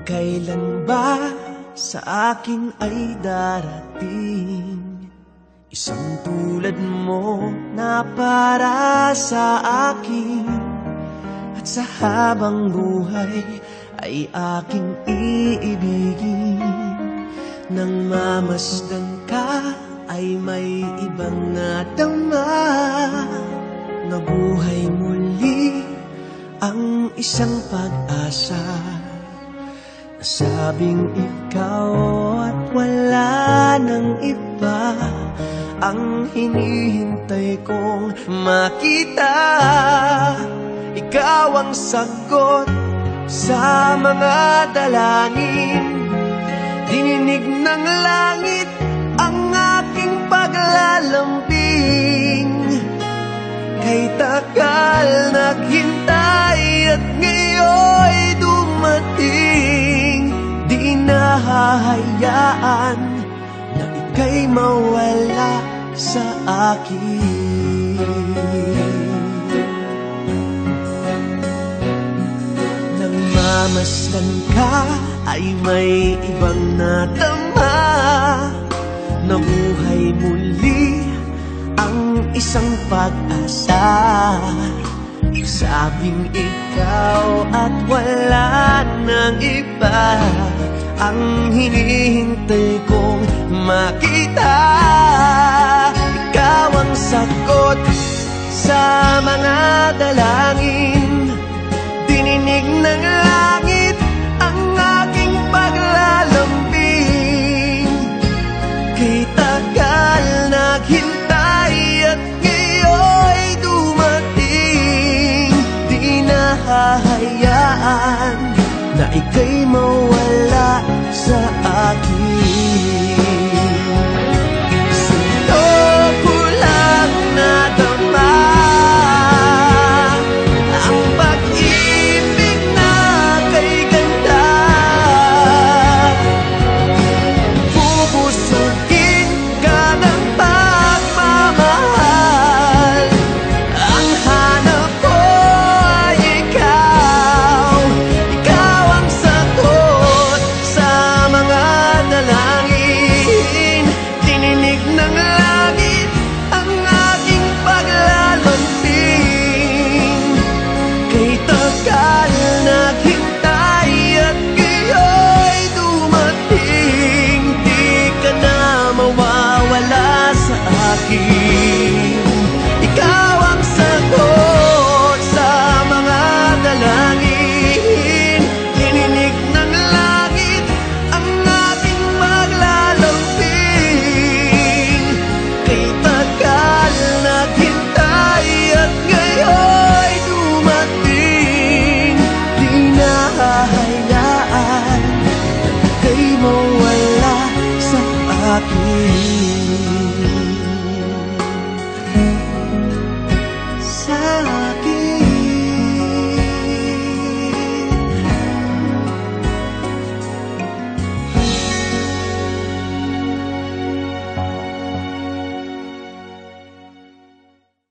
Kailan ba sa akin ay darating isang tulad mo na para sa akin, at sa habang buhay ay aking iibigin. Nang mamasdan ka ay may ibang nadama, nabuhay muli ang isang pag-asa. Nasabing ikaw at wala nang iba ang hinihintay kong makita. Ikaw ang sagot sa mga dalangin, dininig ng langit ang aking paglalambing. Kay tagal naghintay at ngayon'y dumating. Di nahahayaan na ika'y mawala sa akin. Nang mamasdan ka ay may ibang nadama, nabuhay muli ang isang pag-asa. Sabing ikaw at wala nang iba ang hinihintay kong makita. Ikaw ang sagot sa mga dalangin, dininig ng langit ang aking paglalambing. Kay tagal naghintay at ngayon'y dumating. Di nahahayaan na ika'y mawala sa akin. Sa'yo ko lang nadama ang pag-ibig na kay ganda. Bubusugin ka ng pagmamahal, ang hanap ko ay ikaw. Ikaw ang sagot sa mga dalangin, dininig ng langit ang aking paglalambing. Kay tagal naghintay at ngayon'y dumating. Di ka na mawawala sa akin. Ikaw ang sagot sa mga dalangin, dininig ng langit ang aking paglalambing. Kay tagal naghintay at ngayon'y dumating. Di nahahayaan na ika'y mawala sa akin.